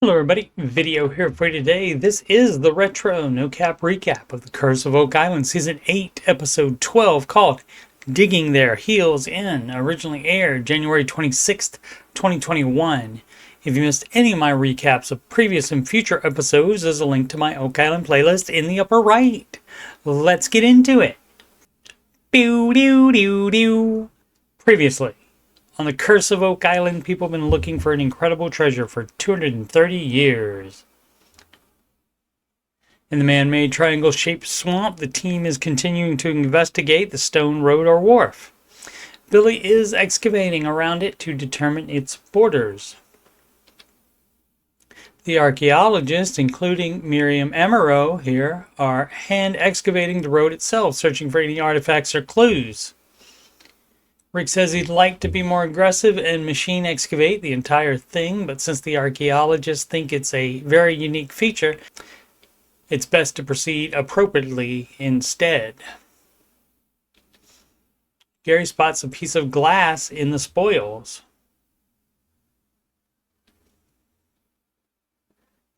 Hello everybody, video here for you today. This is the Retro No Cap recap of The Curse of Oak Island Season 8, Episode 12, called Digging Their Heels In, originally aired January 26th, 2021. If you missed any of my recaps of previous and future episodes, there's a link to my Oak Island playlist in the upper right. Let's get into it. Previously, on the Curse of Oak Island, people have been looking for an incredible treasure for 230 years. In the man-made triangle-shaped swamp, the team is continuing to investigate the stone road or wharf. Billy is excavating around it to determine its borders. The archaeologists, including Miriam Amaro here, are hand-excavating the road itself, searching for any artifacts or clues. Rick says he'd like to be more aggressive and machine excavate the entire thing, but since the archaeologists think it's a very unique feature, it's best to proceed appropriately instead. Gary spots a piece of glass in the spoils.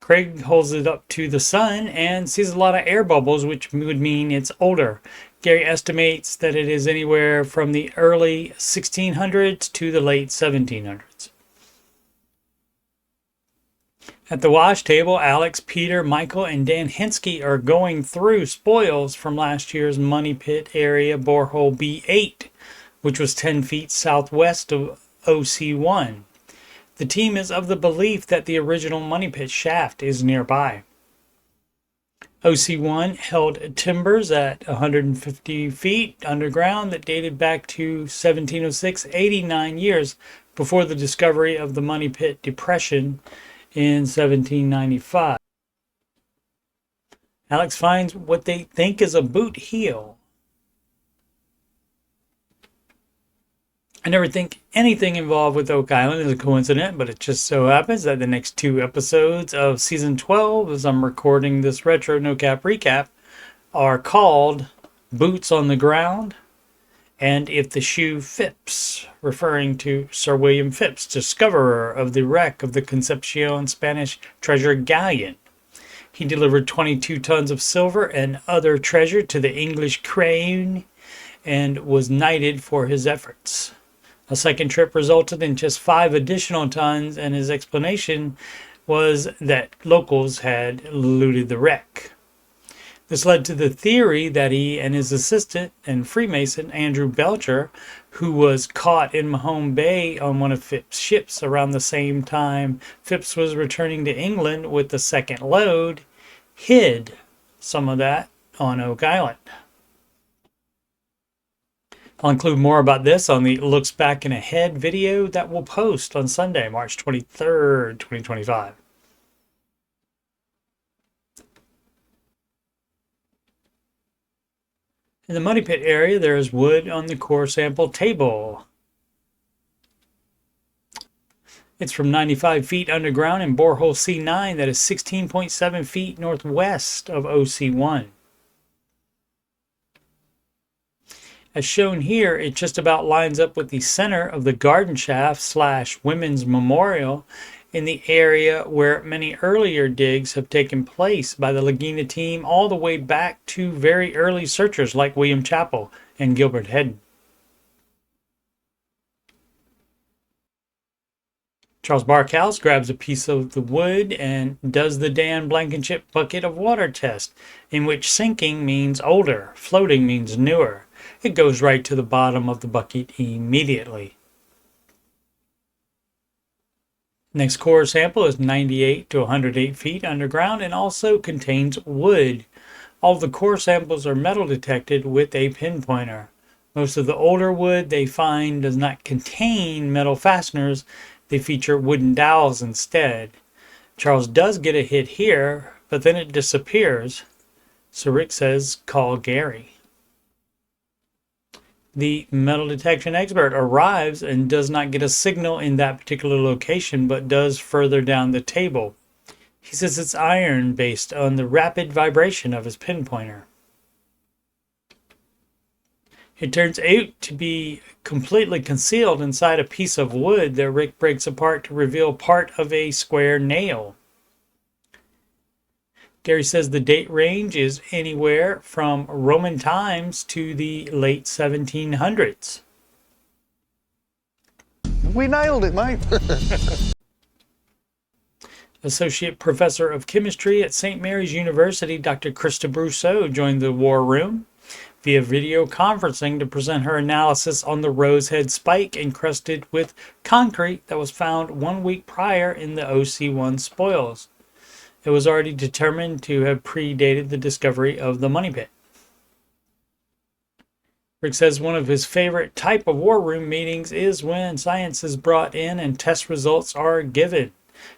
Craig holds it up to the sun and sees a lot of air bubbles, which would mean it's older. Gary estimates that it is anywhere from the early 1600s to the late 1700s. At the wash table, Alex, Peter, Michael, and Dan Hensky are going through spoils from last year's Money Pit area borehole B8, which was 10 feet southwest of OC1. The team is of the belief that the original Money Pit shaft is nearby. OC1 held timbers at 150 feet underground that dated back to 1706, 89 years before the discovery of the Money Pit depression in 1795. Alex finds what they think is a boot heel. I never think anything involved with Oak Island is a coincidence, but it just so happens that the next two episodes of Season 12, as I'm recording this Retro No Cap recap, are called Boots on the Ground and If the Shoe Fits, referring to Sir William Phipps, discoverer of the wreck of the Concepcion Spanish treasure galleon. He delivered 22 tons of silver and other treasure to the English crown and was knighted for his efforts. A second trip resulted in just 5 additional tons, and his explanation was that locals had looted the wreck. This led to the theory that he and his assistant and Freemason, Andrew Belcher, who was caught in Mahone Bay on one of Phipps' ships around the same time Phipps was returning to England with the second load, hid some of that on Oak Island. I'll include more about this on the Looks Back and Ahead video that we'll post on Sunday, March 23rd, 2025. In the Money Pit area, there is wood on the core sample table. It's from 95 feet underground in borehole C9 that is 16.7 feet northwest of OC1. As shown here, it just about lines up with the center of the garden shaft / women's memorial in the area where many earlier digs have taken place by the Laguna team all the way back to very early searchers like William Chappell and Gilbert Hedden. Charles Barkhouse grabs a piece of the wood and does the Dan Blankenship bucket of water test, in which sinking means older, floating means newer. It goes right to the bottom of the bucket immediately. Next core sample is 98 to 108 feet underground and also contains wood. All of the core samples are metal detected with a pinpointer. Most of the older wood they find does not contain metal fasteners. They feature wooden dowels instead. Charles does get a hit here, but then it disappears. So Rick says, call Gary. The metal detection expert arrives and does not get a signal in that particular location, but does further down the table. He says it's iron based on the rapid vibration of his pinpointer. It turns out to be completely concealed inside a piece of wood that Rick breaks apart to reveal part of a square nail. Gary says the date range is anywhere from Roman times to the late 1700s. We nailed it, mate. Associate Professor of Chemistry at St. Mary's University, Dr. Krista Brousseau, joined the war room via video conferencing to present her analysis on the rosehead spike encrusted with concrete that was found 1 week prior in the OC1 spoils. It was already determined to have predated the discovery of the money pit. Rick says one of his favorite type of war room meetings is when science is brought in and test results are given.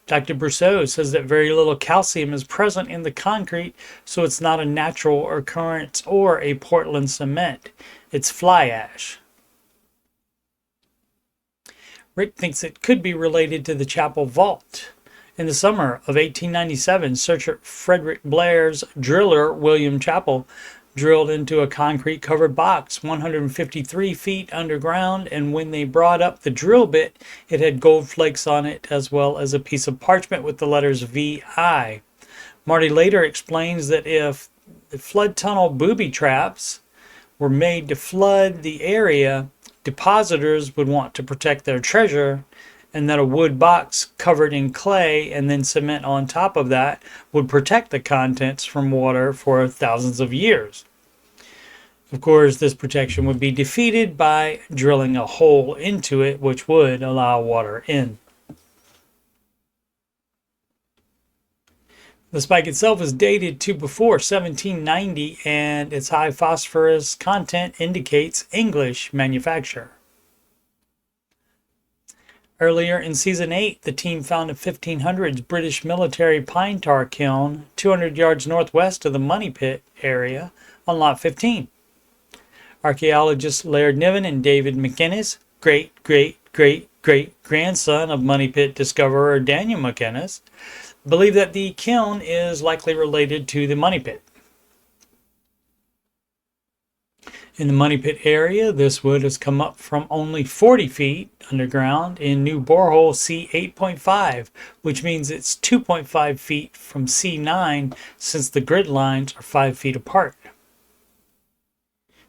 Dr. Brousseau says that very little calcium is present in the concrete, so it's not a natural occurrence or a Portland cement. It's fly ash. Rick thinks it could be related to the chapel vault. In the summer of 1897, searcher Frederick Blair's driller, William Chappell, drilled into a concrete-covered box 153 feet underground, and when they brought up the drill bit, it had gold flakes on it as well as a piece of parchment with the letters VI. Marty later explains that if the flood tunnel booby traps were made to flood the area, depositors would want to protect their treasure, and that a wood box covered in clay and then cement on top of that would protect the contents from water for thousands of years. Of course, this protection would be defeated by drilling a hole into it, which would allow water in. The spike itself is dated to before 1790, and its high phosphorus content indicates English manufacture. Earlier in Season 8, the team found a 1500s British military pine tar kiln 200 yards northwest of the Money Pit area on Lot 15. Archaeologists Laird Niven and David McInnes, great-great-great-great-grandson of Money Pit discoverer Daniel McInnes, believe that the kiln is likely related to the Money Pit. In the Money Pit area, this wood has come up from only 40 feet underground in new borehole C8.5, which means it's 2.5 feet from C9 since the grid lines are 5 feet apart.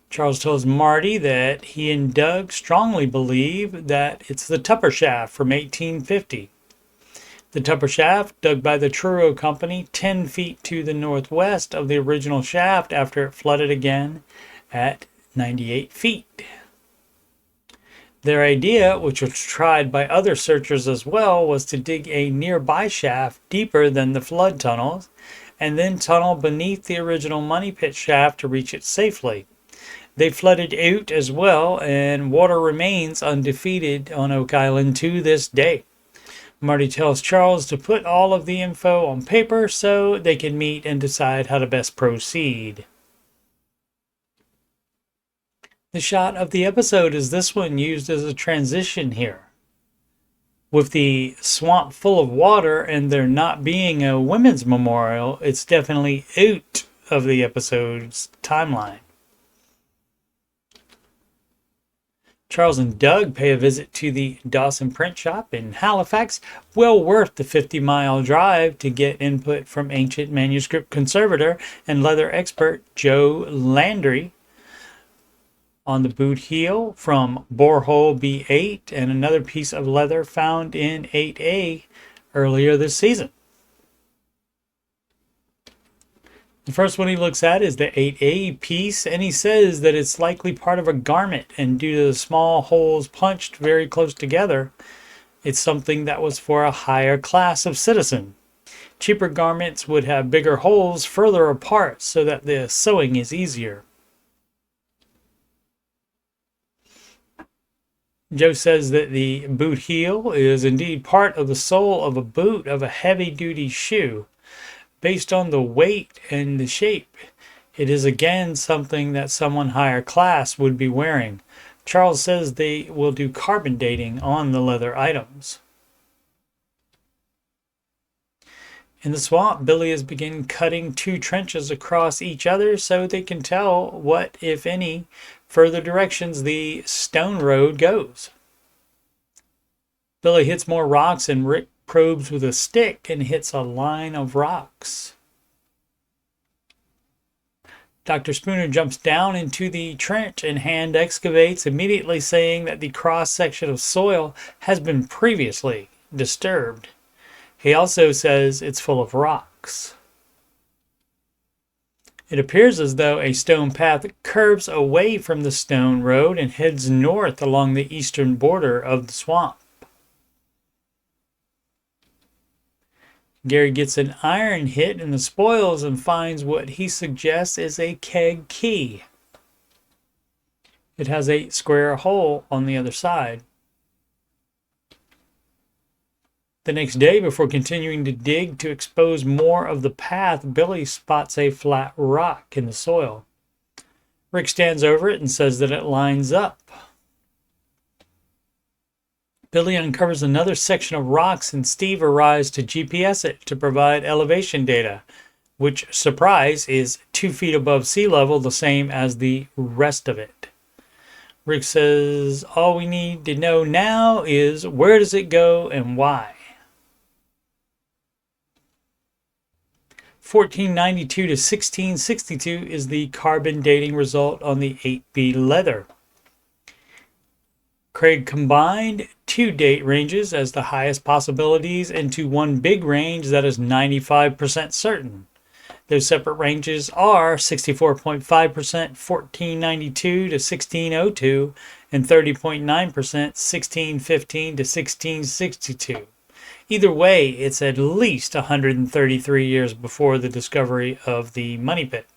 Charles tells Marty that he and Doug strongly believe that it's the Tupper shaft from 1850. The Tupper shaft, dug by the Truro Company 10 feet to the northwest of the original shaft after it flooded again at 98 feet. Their idea, which was tried by other searchers as well, was to dig a nearby shaft deeper than the flood tunnels and then tunnel beneath the original Money Pit shaft to reach it safely. They flooded out as well, and water remains undefeated on Oak Island to this day. Marty tells Charles to put all of the info on paper so they can meet and decide how to best proceed. The shot of the episode is this one, used as a transition here. With the swamp full of water and there not being a women's memorial, it's definitely out of the episode's timeline. Charles and Doug pay a visit to the Dawson Print Shop in Halifax, well worth the 50-mile drive to get input from ancient manuscript conservator and leather expert Joe Landry on the boot heel from borehole B8 and another piece of leather found in 8A earlier this season. The first one he looks at is the 8A piece, and he says that it's likely part of a garment, and due to the small holes punched very close together, it's something that was for a higher class of citizen. Cheaper garments would have bigger holes further apart so that the sewing is easier. Joe says that the boot heel is indeed part of the sole of a boot of a heavy-duty shoe. Based on the weight and the shape, it is again something that someone higher class would be wearing. Charles says they will do carbon dating on the leather items. In the swamp, Billy has begun cutting 2 trenches across each other so they can tell what, if any, further directions the stone road goes. Billy hits more rocks and Rick probes with a stick and hits a line of rocks. Dr. Spooner jumps down into the trench and hand excavates, immediately saying that the cross-section of soil has been previously disturbed. He also says it's full of rocks. It appears as though a stone path curves away from the stone road and heads north along the eastern border of the swamp. Gary gets an iron hit in the spoils and finds what he suggests is a keg key. It has a square hole on the other side. The next day, before continuing to dig to expose more of the path, Billy spots a flat rock in the soil. Rick stands over it and says that it lines up. Billy uncovers another section of rocks and Steve arrives to GPS it to provide elevation data, which, surprise, is 2 feet above sea level, the same as the rest of it. Rick says all we need to know now is where does it go and why. 1492 to 1662 is the carbon dating result on the 8B leather. Craig combined 2 date ranges as the highest possibilities into one big range that is 95% certain. Those separate ranges are 64.5% 1492 to 1602 and 30.9% 1615 to 1662. Either way, it's at least 133 years before the discovery of the money pit.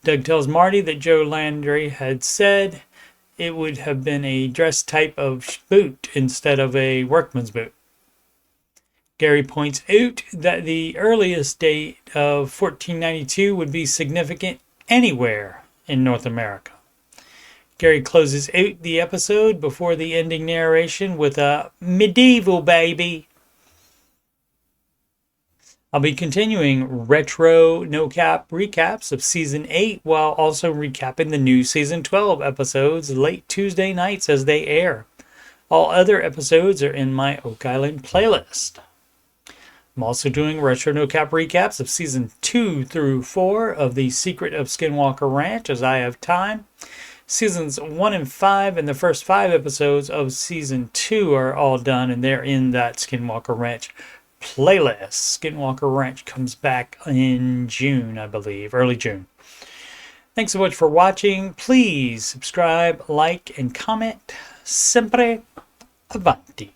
Doug tells Marty that Joe Landry had said it would have been a dress type of boot instead of a workman's boot. Gary points out that the earliest date of 1492 would be significant anywhere in North America. Gary closes out the episode before the ending narration with a medieval baby. I'll be continuing retro no-cap recaps of Season 8 while also recapping the new Season 12 episodes late Tuesday nights as they air. All other episodes are in my Oak Island playlist. I'm also doing retro no-cap recaps of Season 2 through 4 of The Secret of Skinwalker Ranch as I have time. Seasons 1 and 5 and the first 5 episodes of Season 2 are all done and they're in that Skinwalker Ranch playlist. Skinwalker Ranch comes back in June, I believe, early June. Thanks so much for watching. Please subscribe, like, and comment. Sempre avanti.